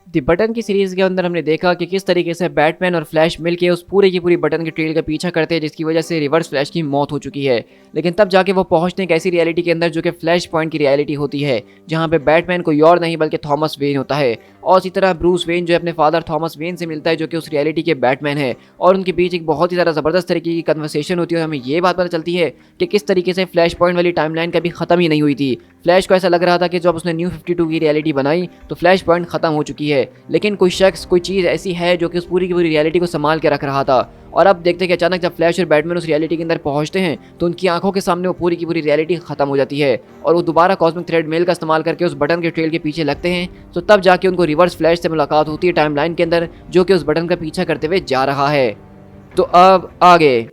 दी button की series के अंदर हमने देखा कि किस तरीके से बैटमैन और फ्लैश मिलके उस पूरे की पूरी बटन के ट्रेल का पीछा करते हैं, जिसकी वजह से रिवर्स फ्लैश की मौत हो चुकी है। लेकिन तब जाके वो पहुंचने एक ऐसी रियलिटी के अंदर जो कि फ्लैश पॉइंट की रियलिटी होती है, जहां पे बैटमैन कोई और नहीं बल्कि थॉमस वेन होता है। और इसी तरह ब्रूस वेन जो है अपने फादर थॉमस वेन से मिलता है, जो कि उस रियलिटी के बैटमैन है, और उनके बीच एक बहुत ही ज़्यादा ज़बरदस्त तरीके की कन्वर्सेशन होती है। और हमें ये बात पता चलती है कि किस तरीके से फ्लैश पॉइंट वाली टाइमलाइन कभी ख़त्म ही नहीं हुई थी। फ्लैश को ऐसा लग रहा था कि जब उसने न्यू 52 की रियलिटी बनाई तो फ्लैश पॉइंट खत्म हो चुकी है, लेकिन कोई शख्स कोई चीज़ ऐसी है जो कि उस पूरी की पूरी रियलिटी को संभाल के रख रहा था। और अब देखते हैं कि अचानक जब फ्लैश और बैटमैन उस रियलिटी के अंदर पहुंचते हैं तो उनकी आंखों के सामने वो पूरी की पूरी रियलिटी खत्म हो जाती है, और वो दोबारा कॉस्मिक थ्रेड मेल का इस्तेमाल करके उस बटन के ट्रेल के पीछे लगते हैं। तो तब जाके उनको रिवर्स फ्लैश से मुलाकात होती है टाइमलाइन के अंदर, जो कि उस बटन का पीछा करते हुए जा रहा है। तो अब आगे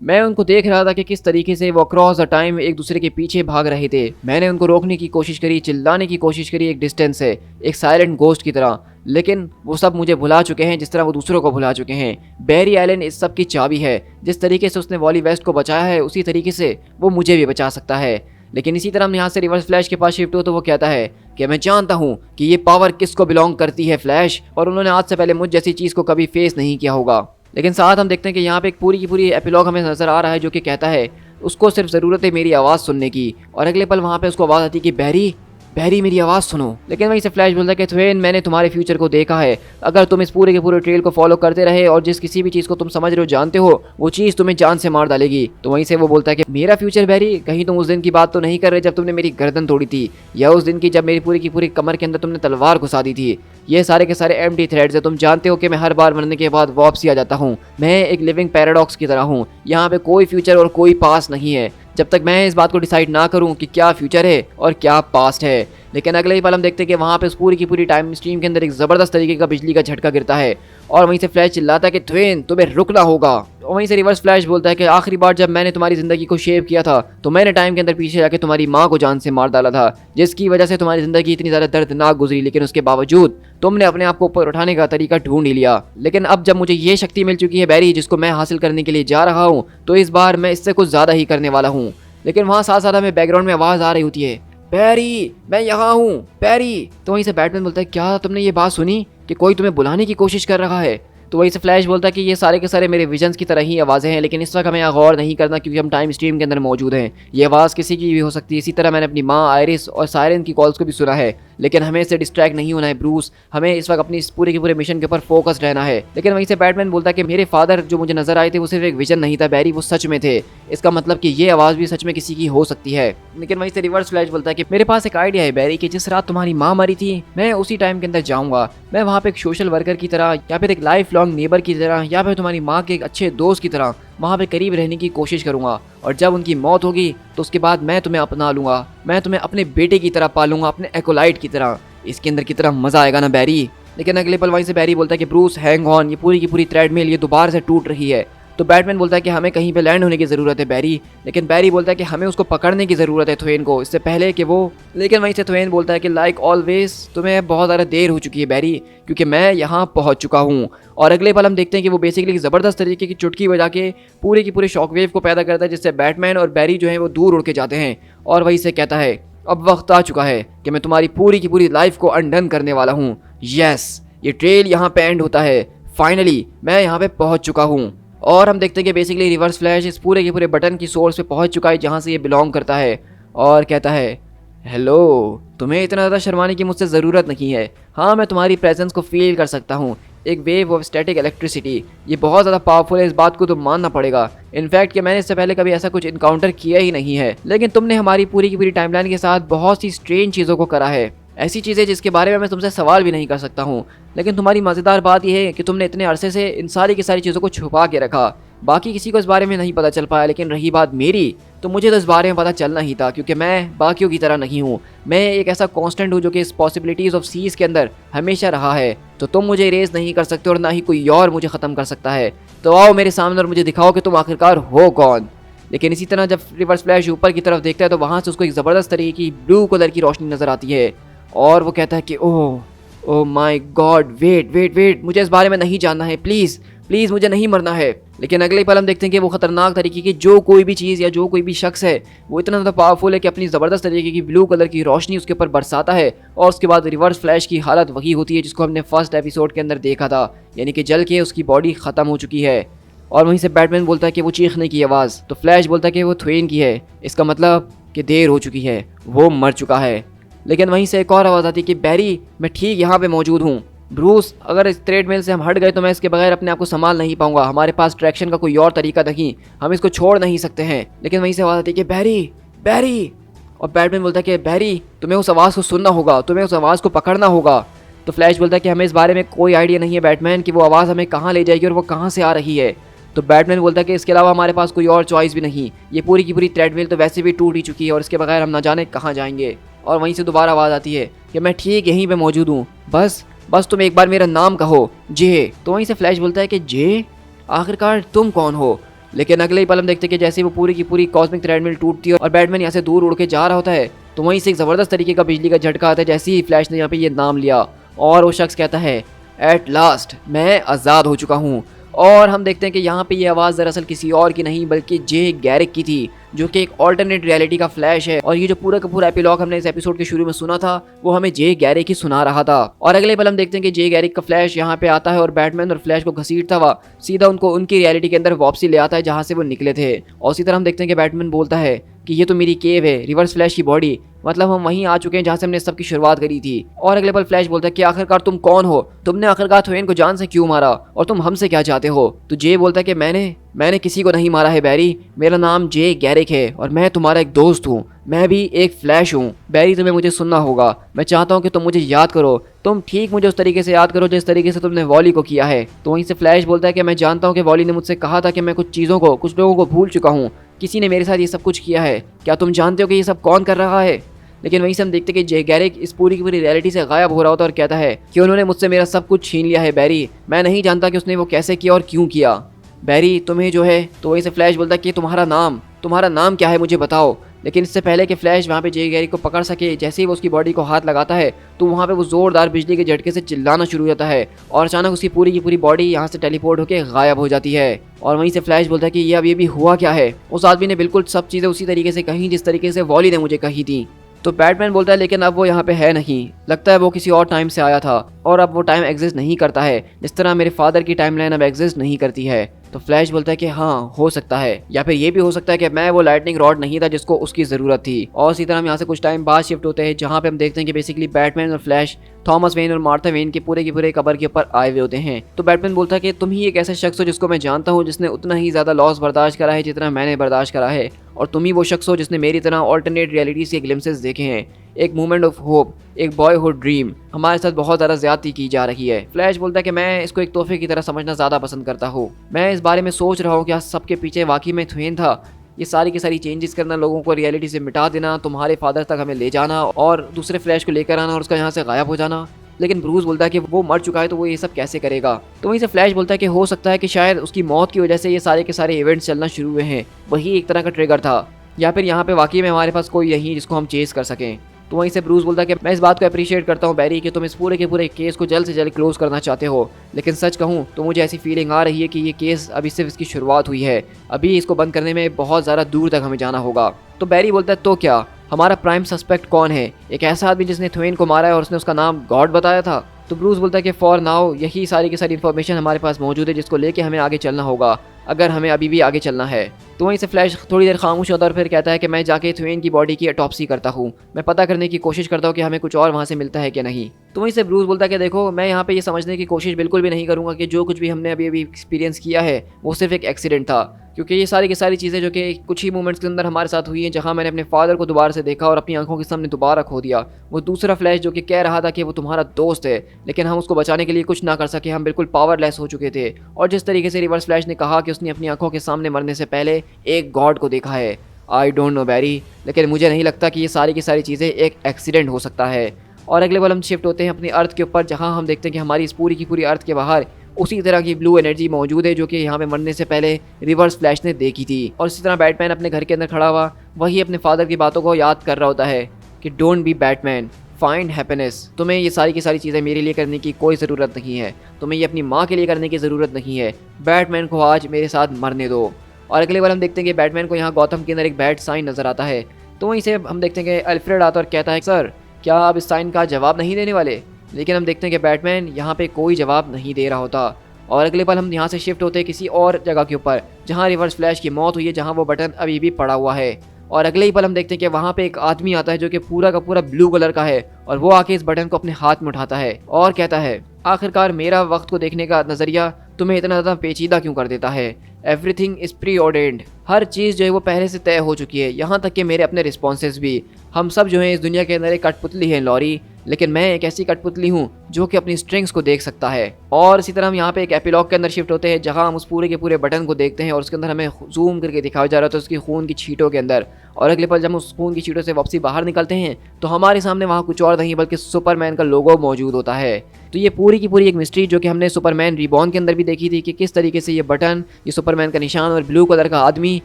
मैं उनको देख रहा था कि किस तरीके से वो अक्रॉस द टाइम एक दूसरे के पीछे भाग रहे थे। मैंने उनको रोकने की कोशिश करी, चिल्लाने की कोशिश करी एक डिस्टेंस से, एक साइलेंट गोस्ट की तरह, लेकिन वो सब मुझे भुला चुके हैं जिस तरह वो दूसरों को भुला चुके हैं। बैरी एलन इस सब की चाबी है। जिस तरीके से उसने वॉली वेस्ट को बचाया है उसी तरीके से वो मुझे भी बचा सकता है। लेकिन इसी तरह हम यहाँ से रिवर्स फ्लैश के पास शिफ्ट हो तो वो कहता है कि मैं जानता हूँ कि ये पावर किसको बिलोंग करती है फ्लैश, और उन्होंने आज से पहले मुझ जैसी चीज़ को कभी फेस नहीं किया होगा। लेकिन साथ हम देखते हैं कि यहाँ पे एक पूरी की पूरी एपिलॉग हमें नजर आ रहा है, जो कि कहता है उसको सिर्फ ज़रूरत है मेरी आवाज़ सुनने की, और अगले पल वहाँ पे उसको आवाज़ आती है कि बैरी बैरी मेरी आवाज़ सुनो। लेकिन वहीं से फ्लैश बोलता है कि थ्वेन मैंने तुम्हारे फ्यूचर को देखा है, अगर तुम इस पूरे के पूरे ट्रेल को फॉलो करते रहे और जिस किसी भी चीज़ को तुम समझ रहे हो जानते हो वो चीज़ तुम्हें जान से मार डालेगी। तो वहीं से वो बोलता है कि मेरा फ्यूचर बैरी, कहीं तुम उस दिन की बात तो नहीं कर रहे जब तुमने मेरी गर्दन तोड़ी थी, या उस दिन की जब मेरी पूरी की पूरी कमर के अंदर तुमने तलवार घुसा दी थी। ये सारे के सारे एम्प्टी थ्रेड्स है। तुम जानते हो कि मैं हर बार मरने के बाद वापसी आ जाता हूँ। मैं एक लिविंग पैराडॉक्स की तरह हूँ। यहाँ पे कोई फ्यूचर और कोई पास्ट नहीं है जब तक मैं इस बात को डिसाइड ना करूँ कि क्या फ्यूचर है और क्या पास्ट है। लेकिन अगले ही पल हम देखते हैं कि वहाँ पे उस पूरी की पूरी टाइम स्ट्रीम के अंदर एक ज़बरदस्त तरीके का बिजली का झटका गिरता है, और वहीं से फ्लैश चिल्लाता है कि थ्वेन तुम्हें रुकना होगा। और वहीं से रिवर्स फ्लैश बोलता है कि आखिरी बार जब मैंने तुम्हारी ज़िंदगी को शेव किया था तो मैंने टाइम के अंदर पीछे जाके तुम्हारी माँ को जान से मार डाला था, जिसकी वजह से तुम्हारी ज़िंदगी इतनी ज़्यादा दर्दनाक गुजरी, लेकिन उसके बावजूद तुमने अपने आप को ऊपर उठाने का तरीका ढूंढ ही लिया। लेकिन अब जब मुझे ये शक्ति मिल चुकी है बैरी, जिसको मैं हासिल करने के लिए जा रहा हूँ, तो इस बार मैं इससे कुछ ज़्यादा ही करने वाला हूँ। लेकिन वहाँ साथ साथ हमें बैकग्राउंड में आवाज़ आ रही होती है, पैरी मैं यहाँ हूँ पैरी। तो वहीं से बैटमैन बोलता है क्या तुमने ये बात सुनी कि कोई तुम्हें बुलाने की कोशिश कर रहा है। तो वहीं से फ्लैश बोलता है कि ये सारे के सारे मेरे विजन्स की तरह ही आवाज़ें हैं, लेकिन इस वक्त हमें यहाँ गौर नहीं करना क्योंकि हम टाइम स्ट्रीम के अंदर मौजूद हैं। ये आवाज़ किसी की भी हो सकती है। इसी तरह मैंने अपनी माँ आयरिस और सायरन की कॉल्स को भी सुना है, लेकिन हमें इससे डिस्ट्रैक्ट नहीं होना है ब्रूस। हमें इस वक्त अपनी इस पूरे के पूरे मिशन के ऊपर फोकस रहना है। लेकिन वहीं से बैटमैन बोलता है कि मेरे फादर जो मुझे नजर आए थे वो सिर्फ एक विजन नहीं था बैरी, वो सच में थे। इसका मतलब कि ये आवाज़ भी सच में किसी की हो सकती है। लेकिन वहीं से रिवर्स फ्लैश बोलता है कि मेरे पास एक आइडिया है बैरी कि जिस रात तुम्हारी माँ मरी थी मैं उसी टाइम के अंदर जाऊँगा। मैं वहाँ पे एक सोशल वर्कर की तरह या फिर एक लाइफ लॉन्ग नेबर की तरह या फिर तुम्हारी माँ के एक अच्छे दोस्त की तरह वहाँ पे करीब रहने की कोशिश करूँगा, और जब उनकी मौत होगी तो उसके बाद मैं तुम्हें अपना लूँगा। मैं तुम्हें अपने बेटे की तरह पालूंगा, अपने एकोलाइट की तरह। इसके अंदर की तरह मज़ा आएगा ना बैरी। लेकिन अगले पल वहीं से बैरी बोलता है कि ब्रूस हैंग ऑन, ये पूरी की पूरी थ्रेडमिल ये दोबारा से टूट रही है। तो बैटमैन बोलता है कि हमें कहीं पे लैंड होने की ज़रूरत है बैरी। लेकिन बैरी बोलता है कि हमें उसको पकड़ने की ज़रूरत है थ्वेन को, इससे पहले कि वो। लेकिन वहीं से थ्वेन बोलता है कि लाइक ऑलवेज तुम्हें बहुत ज़्यादा देर हो चुकी है बैरी, क्योंकि मैं यहाँ पहुँच चुका हूँ। और अगले पल हम देखते हैं कि वो बेसिकली ज़बरदस्त तरीके की चुटकी बजा के पूरे की पूरे शॉकवेव को पैदा करता है, जिससे बैटमैन और बैरी जो है वो दूर उड़ के जाते हैं। और वहीं से कहता है अब वक्त आ चुका है कि मैं तुम्हारी पूरी की पूरी लाइफ को अनडन करने वाला हूँ। यस, ये ट्रेल यहाँ पे एंड होता है। फाइनली मैं यहाँ पे पहुँच चुका हूँ। और हम देखते हैं कि बेसिकली रिवर्स फ्लैश इस पूरे के पूरे बटन की सोर्स पे पहुँच चुका है जहाँ से ये बिलोंग करता है, और कहता है हेलो, तुम्हें इतना ज़्यादा शर्माने की मुझसे ज़रूरत नहीं है। हाँ, मैं तुम्हारी प्रेजेंस को फील कर सकता हूँ, एक वेव ऑफ स्टैटिक इलेक्ट्रिसिटी। ये बहुत ज़्यादा पावरफुल है, इस बात को तो मानना पड़ेगा। इनफैक्ट कि मैंने इससे पहले कभी ऐसा कुछ इनकाउंटर किया ही नहीं है। लेकिन तुमने हमारी पूरी की पूरी टाइमलाइन के साथ बहुत सी स्ट्रेंज चीज़ों को करा है, ऐसी चीज़ें जिसके बारे में मैं तुमसे सवाल भी नहीं कर सकता हूँ। लेकिन तुम्हारी मज़ेदार बात यह है कि तुमने इतने अरसे से इन सारी की सारी चीज़ों को छुपा के रखा, बाकी किसी को इस बारे में नहीं पता चल पाया। लेकिन रही बात मेरी, तो मुझे तो इस बारे में पता चलना ही था, क्योंकि मैं बाकियों की तरह नहीं हूँ। मैं एक ऐसा कांस्टेंट हूँ जो कि इस पॉसिबिलिटीज़ ऑफ सीज़ के अंदर हमेशा रहा है। तो तुम मुझे इरेज नहीं कर सकते और ना ही कोई और मुझे ख़त्म कर सकता है। तो आओ मेरे सामने और मुझे दिखाओ कि तुम आखिरकार हो कौन। लेकिन इसी तरह जब रिवर्स फ्लैश ऊपर की तरफ देखता है तो वहाँ से उसको एक ज़बरदस्त तरीके की ब्लू कलर की रोशनी नज़र आती है, और वो कहता है कि oh my God, wait wait wait, मुझे इस बारे में नहीं जानना है, प्लीज़ प्लीज़ मुझे नहीं मरना है। लेकिन अगले ही पल हम देखते हैं कि वो खतरनाक तरीके की जो कोई भी चीज़ या जो कोई भी शख्स है वो इतना ज़्यादा पावरफुल है कि अपनी ज़बरदस्त तरीके की ब्लू कलर की रोशनी उसके ऊपर बरसाता है और उसके बाद रिवर्स फ्लैश की हालत वही होती है जिसको हमने फर्स्ट एपिसोड के अंदर देखा था, यानी कि जल के उसकी बॉडी ख़त्म हो चुकी है। और वहीं से बैटमैन बोलता है कि वो चीखने की आवाज़, तो फ्लैश बोलता है कि वो थ्वेन की है, इसका मतलब कि देर हो चुकी है, वो मर चुका है। लेकिन वहीं से एक और आवाज़ आती है कि बैरी मैं ठीक यहाँ पे मौजूद हूँ, ब्रूस अगर इस ट्रेडमिल से हम हट गए तो मैं इसके बगैर अपने आप को संभाल नहीं पाऊंगा, हमारे पास ट्रैक्शन का कोई और तरीका नहीं, हम इसको छोड़ नहीं सकते हैं। लेकिन वहीं से आवाज़ आती है कि बैरी बैरी, और बैटमैन बोलता है कि बैरी तुम्हें उस आवाज़ को सुनना होगा, तुम्हें उस आवाज़ को पकड़ना होगा। तो फ्लैश बोलता है कि हमें इस बारे में कोई आइडिया नहीं है बैटमैन कि वो आवाज़ हमें कहाँ ले जाएगी और वो कहाँ से आ रही है। तो बैटमैन बोलता है कि इसके अलावा हमारे पास कोई और चॉइस भी नहीं, ये पूरी की पूरी ट्रेडमिल तो वैसे भी टूट ही चुकी है और इसके बगैर हम ना जाने कहाँ जाएंगे। और वहीं से दोबारा आवाज़ आती है कि मैं ठीक यहीं पे मौजूद हूँ, बस बस तुम एक बार मेरा नाम कहो, जे। तो वहीं से फ्लैश बोलता है कि जे आखिरकार तुम कौन हो। लेकिन अगले ही पल हम देखते हैं कि जैसे ही वो पूरी की पूरी कॉस्मिक ट्रेडमिल टूटती है और बैटमैन यहाँ से दूर उड़ के जा रहा होता है तो वहीं से एक ज़बरदस्त तरीके का बिजली का झटका आता है जैसे ही फ्लैश ने यहाँ पे ये नाम लिया और वो शख्स कहता है एट लास्ट मैं आज़ाद हो चुका हूँ। और हम देखते हैं कि यहाँ पे ये आवाज़ दरअसल किसी और की नहीं बल्कि जे गैरिक की थी, जो कि एक ऑल्टरनेट रियलिटी का फ्लैश है। और ये जो पूरा का पूरा एपिलॉग हमने इस एपिसोड के शुरू में सुना था वो हमें जे गैरिक ही सुना रहा था। और अगले पल हम देखते हैं कि जे गैरिक का फ्लैश यहाँ पे आता है और बैटमैन और फ्लैश को घसीटता हुआ सीधा उनको उनकी रियलिटी के अंदर वापसी ले आता है जहाँ से वो निकले थे। और इसी तरह हम देखते हैं कि बैटमैन बोलता है कि ये तो मेरी केव है, रिवर्स फ्लैश की बॉडी, मतलब हम वहीं आ चुके हैं जहाँ से हमने सबकी शुरुआत करी थी। और अगले पल फ्लैश बोलता है कि आखिरकार तुम कौन हो, तुमने आखिरकार थ्वेन को जान से क्यों मारा और तुम हमसे क्या चाहते हो। तो जे बोलता है कि मैंने किसी को नहीं मारा है बैरी, मेरा नाम जे गैरिक है और मैं तुम्हारा एक दोस्त हूँ, मैं भी एक फ्लैश हूँ। बैरी तुम्हें मुझे सुनना होगा, मैं चाहता हूँ कि तुम मुझे याद करो, तुम ठीक मुझे उस तरीके से याद करो जिस तरीके से तुमने वॉली को किया है। तो वहीं से फ्लैश बोलता है कि मैं जानता हूँ कि वॉली ने मुझसे कहा था कि मैं कुछ चीज़ों को कुछ लोगों को भूल चुका हूँ, किसी ने मेरे साथ ये सब कुछ किया है, क्या तुम जानते हो कि ये सब कौन कर रहा है। लेकिन वहीं से हम देखते हैं कि जे गैरिक इस पूरी की पूरी रियलिटी से गायब हो रहा होता है और कहता है कि उन्होंने मुझसे मेरा सब कुछ छीन लिया है बैरी, मैं नहीं जानता कि उसने वो कैसे किया और क्यों किया। बैरी तुम्हें जो है, तो वहीं से फ्लैश बोलता है कि तुम्हारा नाम क्या है मुझे बताओ। लेकिन इससे पहले कि फ्लैश वहाँ पे जे गैरिक को पकड़ सके, जैसे ही वो उसकी बॉडी को हाथ लगाता है तो वहाँ पे वो ज़ोरदार बिजली के झटके से चिल्लाना शुरू हो जाता है और अचानक उसकी पूरी की पूरी बॉडी यहाँ से टेलीपोर्ट होकर गायब हो जाती है। और वहीं से फ्लैश बोलता है कि ये अब ये भी हुआ क्या है, उस आदमी ने बिल्कुल सब चीज़ें उसी तरीके से कही जिस तरीके से वॉली ने मुझे कही थी। तो बैटमैन बोलता है लेकिन अब वो यहाँ पे है नहीं, लगता है वो किसी और टाइम से आया था और अब वो टाइम एग्जिस्ट नहीं करता है, जिस तरह मेरे फादर की टाइमलाइन अब एग्जिस्ट नहीं करती है। तो फ्लैश बोलता है कि हाँ हो सकता है, या फिर ये भी हो सकता है कि मैं वो लाइटनिंग रॉड नहीं था जिसको उसकी ज़रूरत थी। और इसी तरह हम यहाँ से कुछ टाइम बाद शिफ्ट होते हैं जहाँ पे हम देखते हैं कि बेसिकली बैटमैन और फ्लैश थॉमस वेन और मार्था वेन के पूरे कबर के ऊपर आए हुए होते हैं। तो बैटमैन बोलता है कि तुम ही एक ऐसा शख्स हो जिसको मैं जानता हूँ जिसने उतना ही ज़्यादा लॉस बर्दाश्त करा है जितना मैंने बर्दाश्त करा है, और तुम ही वो शख्स हो जिसने मेरी तरह ऑल्टरनेट रियलिटीज़ के ग्लिम्सेस देखे हैं, एक मोमेंट ऑफ होप, एक बॉयहुड ड्रीम, हमारे साथ बहुत ज़्यादा ज़्यादती की जा रही है। फ्लैश बोलता है कि मैं इसको एक तोहफे की तरह समझना ज़्यादा पसंद करता हूँ, मैं इस बारे में सोच रहा हूँ कि सबके पीछे वाकई में थ्वेन था, ये सारी की सारी चेंजेस करना, लोगों को रियलिटी से मिटा देना, तुम्हारे फादर तक हमें ले जाना और दूसरे फ्लैश को लेकर आना और उसका यहाँ से गायब हो जाना। लेकिन ब्रूस बोलता है कि वो मर चुका है तो वो ये सब कैसे करेगा। तो वहीं से फ्लैश बोलता है कि हो सकता है कि शायद उसकी मौत की वजह से ये सारे के सारे इवेंट्स चलना शुरू हुए हैं, वही एक तरह का ट्रिगर था, या फिर यहाँ पे वाकई में हमारे पास कोई नहीं जिसको हम चेस कर सकें। तो वहीं से ब्रूस बोलता है कि मैं इस बात को अप्रिशिएट करता हूँ बैरी कि तुम इस पूरे के पूरे केस को जल्द से जल्द क्लोज करना चाहते हो, लेकिन सच कहूँ तो मुझे ऐसी फीलिंग आ रही है कि ये केस अभी सिर्फ इसकी शुरुआत हुई है, अभी इसको बंद करने में बहुत ज़्यादा दूर तक हमें जाना होगा। तो बैरी बोलता है तो क्या, हमारा प्राइम सस्पेक्ट कौन है, एक ऐसा आदमी जिसने थ्वेन को मारा है और उसने उसका नाम गॉड बताया था। तो ब्रूस बोलता है कि फॉर नाउ यही सारी की सारी इन्फॉर्मेशन हमारे पास मौजूद है जिसको लेके हमें आगे चलना होगा, अगर हमें अभी भी आगे चलना है। तो वहीं से फ्लैश थोड़ी देर खामोश होता है और फिर कहता है कि मैं जाके थ्वेन की बॉडी की ऑटोप्सी करता हूँ, मैं पता करने की कोशिश करता हूँ कि हमें कुछ और वहाँ से मिलता है कि नहीं। तो वहीं से ब्रूस बोलता है कि देखो मैं यहाँ पे ये समझने की कोशिश बिल्कुल भी नहीं करूँगा कि जो कुछ भी हमने अभी एक्सपीरियंस किया है वो सिर्फ एक एक्सीडेंट था, क्योंकि ये सारी की सारी चीज़ें जो कि कुछ ही मोमेंट्स के अंदर हमारे साथ हुई हैं, जहाँ मैंने अपने फादर को दोबारा से देखा और अपनी आंखों के सामने दोबारा खो दिया, वो दूसरा फ्लैश जो कि कह रहा था कि वो तुम्हारा दोस्त है, लेकिन हम उसको बचाने के लिए कुछ ना कर सके, हम बिल्कुल पावरलेस हो चुके थे। और जिस तरीके से रिवर्स फ्लैश ने कहा कि उसने अपनी आंखों के सामने मरने से पहले एक गॉड को देखा है, आई डोंट नो बैरी, लेकिन मुझे नहीं लगता कि ये सारी की सारी चीज़ें एक एक्सीडेंट हो सकता है। और अगले पल हम शिफ्ट होते हैं अपनी अर्थ के ऊपर, जहाँ हम देखते हैं कि हमारी इस पूरी की पूरी अर्थ के बाहर उसी तरह की ब्लू एनर्जी मौजूद है जो कि यहाँ पे मरने से पहले रिवर्स फ्लैश ने देखी थी। और इसी तरह बैटमैन अपने घर के अंदर खड़ा हुआ वही अपने फादर की बातों को याद कर रहा होता है कि don't be Batman, find happiness. तुम्हें ये सारी की सारी चीज़ें मेरे लिए करने की कोई ज़रूरत नहीं है, तुम्हें ये अपनी माँ के लिए करने की ज़रूरत नहीं है। बैटमैन को आज मेरे साथ मरने दो। और अगले बार हम देखते हैं कि बैटमैन को यहाँ गौथम के अंदर एक बैड साइन नज़र आता है। तो वहीं से हम देखते हैं कि अल्फ्रेड आता है और कहता है सर क्या आप इस साइन का जवाब नहीं देने वाले। लेकिन हम देखते हैं कि बैटमैन यहाँ पे कोई जवाब नहीं दे रहा होता। और अगले पल हम यहाँ से शिफ्ट होते हैं किसी और जगह के ऊपर जहाँ रिवर्स फ्लैश की मौत हुई है, जहाँ वो बटन अभी भी पड़ा हुआ है। और अगले ही पल हम देखते हैं कि वहाँ पे एक आदमी आता है जो कि पूरा का पूरा ब्लू कलर का है और वो आके इस बटन को अपने हाथ में उठाता है और कहता है आखिरकार मेरा वक्त को देखने का नज़रिया तुम्हें इतना ज़्यादा पेचीदा क्यों कर देता है। एवरीथिंग इज़ प्री ऑर्डेंड, हर चीज़ जो है वो पहले से तय हो चुकी है, यहाँ तक कि मेरे अपने रिस्पॉन्सेज भी। हम सब जो है इस दुनिया के अंदर एक कठपुतली हैं लॉरी, लेकिन मैं एक ऐसी कठपुतली हूँ जो कि अपनी स्ट्रिंग्स को देख सकता है। और इसी तरह हम यहाँ पे एक एपिलॉग के अंदर शिफ्ट होते हैं जहाँ हम उस पूरे के पूरे बटन को देखते हैं और उसके अंदर हमें जूम करके दिखाया जा रहा था उसकी खून की छींटों के अंदर। और अगले पल जब हम उस खून की छींटों से वापसी बाहर निकलते हैं तो हमारे सामने वहाँ कुछ और नहीं बल्कि सुपरमैन का लोगो मौजूद होता है। तो ये पूरी की पूरी एक मिस्ट्री जो कि हमने सुपरमैन रिबॉर्न के अंदर भी देखी थी कि किस तरीके से ये बटन, ये सुपरमैन का निशान और ब्लू कलर का आदमी,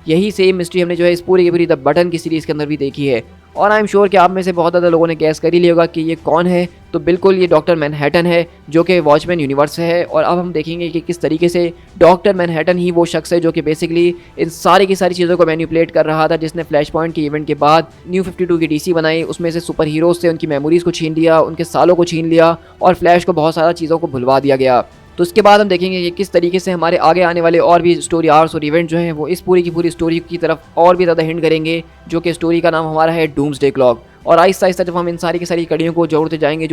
यही सेम मिस्ट्री हमने जो है इस पूरी की पूरी द बटन की सीरीज़ के अंदर भी देखी है। और आई एम श्योर कि आप में से बहुत ज़्यादा लोगों ने गैस कर ही लिया होगा कि ये कौन है। तो बिल्कुल ये डॉक्टर मैनहट्टन है जो कि वॉचमैन यूनिवर्स से है। और अब हम देखेंगे कि किस तरीके से डॉक्टर मैनहट्टन ही वो शख्स है जो कि बेसिकली इन सारी की सारी चीज़ों को मैनिपुलेट कर रहा था, जिसने फ्लैश पॉइंट के इवेंट के बाद न्यू 52 की डीसी बनाई, उसमें से सुपर हीरोज से उनकी मेमोरीज को छीन लिया, उनके सालों को छीन लिया और फ्लैश को बहुत सारा चीज़ों को भुलवा दिया गया। तो उसके बाद हम देखेंगे कि किस तरीके से हमारे आगे आने वाले और भी स्टोरी आर्क्स और इवेंट जो हैं वो इस पूरी की पूरी स्टोरी की तरफ और भी ज़्यादा हिंट करेंगे, जो कि स्टोरी का नाम हमारा है डूम्सडे क्लॉक। और आहिस्ता आहिस्ता जब हम इन सारी की सारी कड़ियों को जोड़ते जाएंगे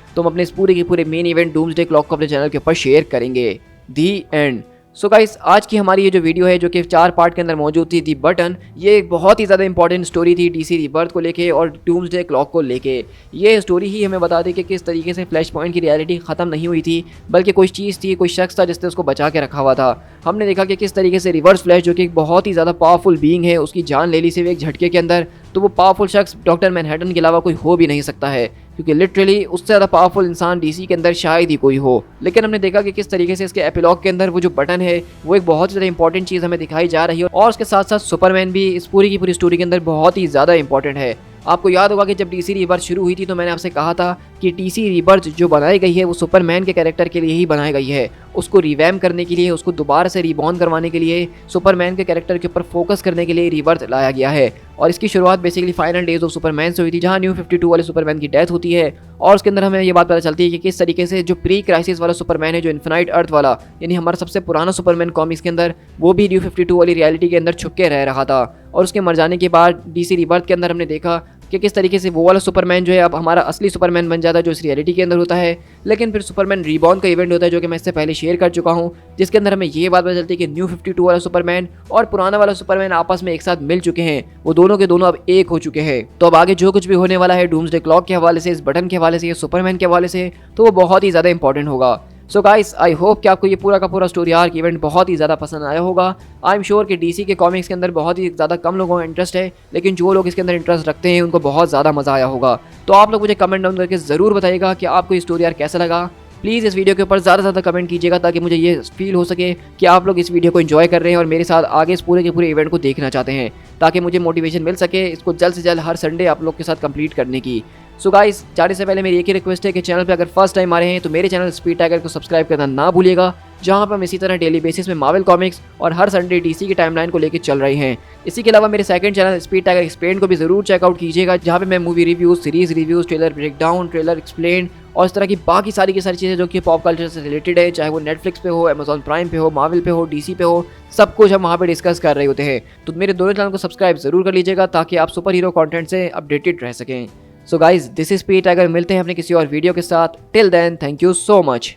तो हम अपने इस पूरे के पूरे मेन इवेंट डूम्सडे क्लॉक को अपने चैनल के ऊपर शेयर करेंगे। दी एंड। सो गाइस, आज की हमारी ये जो वीडियो है जो कि 4 पार्ट के अंदर मौजूद थी, दी बटन, ये एक बहुत ही ज़्यादा इंपॉर्टेंट स्टोरी थी डीसी रीबर्थ को लेके और डूम्सडे क्लॉक को लेके। ये स्टोरी ही हमें बता दी कि किस तरीके से फ्लैश पॉइंट की रियलिटी ख़त्म नहीं हुई थी, बल्कि कोई चीज़ थी, कोई शख्स था जिसने उसको बचा के रखा हुआ था। हमने देखा कि किस तरीके से रिवर्स फ्लैश जो कि एक बहुत ही ज़्यादा पावरफुल बीइंग है, उसकी जान ले ली सिर्फ एक झटके के अंदर। तो वो पावरफुल शख्स डॉक्टर मैनहट्टन के अलावा कोई हो भी नहीं सकता है, क्योंकि लिटरली उससे ज़्यादा पावरफुल इंसान डीसी के अंदर शायद ही कोई हो। लेकिन हमने देखा कि किस तरीके से इसके एपिलॉग के अंदर वो जो बटन है वो एक बहुत ही ज़्यादा इंपॉर्टेंट चीज़ हमें दिखाई जा रही है। और उसके साथ साथ सुपरमैन भी इस पूरी की पूरी स्टोरी के अंदर बहुत ही ज़्यादा इंपॉर्टेंट है। आपको याद होगा कि जब डीसी रीबर्थ शुरू हुई थी तो मैंने आपसे कहा था कि डीसी रीबर्थ जो बनाई गई है वो सुपरमैन के कैरेक्टर के लिए ही बनाई गई है, उसको रिवैम करने के लिए, उसको दोबारा से रिबॉर्न करवाने के लिए, सुपरमैन के कैरेक्टर के ऊपर फोकस करने के लिए रीबर्थ लाया गया है। और इसकी शुरुआत basically final days of Superman से हुई थी, जहां न्यू 52 वाले सुपरमैन की डेथ होती है। और उसके अंदर हमें ये बात पता चलती है कि किस तरीके से जो प्री क्राइसिस वाला सुपरमैन है, जो इन्फिनाइट अर्थ वाला, यानी हमारा सबसे पुराना सुपरमैन कॉमिक्स के अंदर, वो भी न्यू 52 वाली रियलिटी के अंदर छुप के रह रहा था। और उसके मर जाने के बाद डीसी रीबर्थ के अंदर हमने देखा कि किस तरीके से वो वाला सुपरमैन जो है अब हमारा असली सुपरमैन बन जाता है जो इस रियलिटी के अंदर होता है। लेकिन फिर सुपरमैन रीबॉर्न का इवेंट होता है जो कि मैं इससे पहले शेयर कर चुका हूँ, जिसके अंदर हमें ये बात पता चलती है कि न्यू 52 वाला सुपरमैन और पुराना वाला सुपरमैन आपस में एक साथ मिल चुके हैं, वो दोनों के दोनों अब एक हो चुके हैं। तो अब आगे जो कुछ भी होने वाला है डूम्सडे क्लॉक के हवाले से, इस बटन के हवाले से, या सुपरमैन के हवाले से, तो वो बहुत ही ज़्यादा इंपॉर्टेंट होगा। सो गाइस, आई होप कि आपको ये पूरा का पूरा स्टोरी आर्क इवेंट बहुत ही ज़्यादा पसंद आया होगा। आई एम श्योर कि डीसी के कॉमिक्स के अंदर बहुत ही ज़्यादा कम लोगों को इंटरेस्ट है, लेकिन जो लोग इसके अंदर इंटरेस्ट रखते हैं उनको बहुत ज़्यादा मज़ा आया होगा। तो आप लोग मुझे कमेंट डाउन करके ज़रूर बताइएगा कि आपको ये स्टोरी आर्क कैसा लगा। प्लीज़ इस वीडियो के ऊपर ज़्यादा से ज़्यादा कमेंट कीजिएगा ताकि मुझे ये फील हो सके कि आप लोग इस वीडियो को एंजॉय कर रहे हैं और मेरे साथ आगे इस पूरे के पूरे इवेंट को देखना चाहते हैं, ताकि मुझे मोटिवेशन मिल सके इसको जल्द से जल्द हर संडे आप लोग के साथ कंप्लीट करने की। सो गाइस, जाने से पहले मेरी एक ही रिक्वेस्ट है कि चैनल पे अगर फर्स्ट टाइम आ रहे हैं तो मेरे चैनल स्पीड टाइगर को सब्सक्राइब करना ना भूलिएगा, जहां पर हम इसी तरह डेली बेसिस में मार्वल कॉमिक्स और हर संडे डीसी की टाइमलाइन को लेकर चल रहे हैं। इसी के अलावा मेरे second channel speed tiger explain को भी जरूर चेकआउट कीजिएगा, जहां पे मैं movie reviews, series reviews, trailer breakdown, trailer explain और इस तरह की बाकी सारी की सारी चीज़ें जो कि पॉप कल्चर से रिलेटेड है, चाहे वो नेटफ्लिक्स पे हो, अमेजॉन प्राइम पे हो, मार्वल पे हो, डीसी पे हो, सब कुछ हम वहाँ पे डिस्कस कर रहे होते हैं। तो मेरे दोनों चैनल को सब्सक्राइब जरूर कर लीजिएगा ताकि आप सुपर हीरो कंटेंट से अपडेटेड रह सकें। So guys, this is speed tiger, मिलते हैं अपने किसी और वीडियो के साथ। Till then, thank you so much.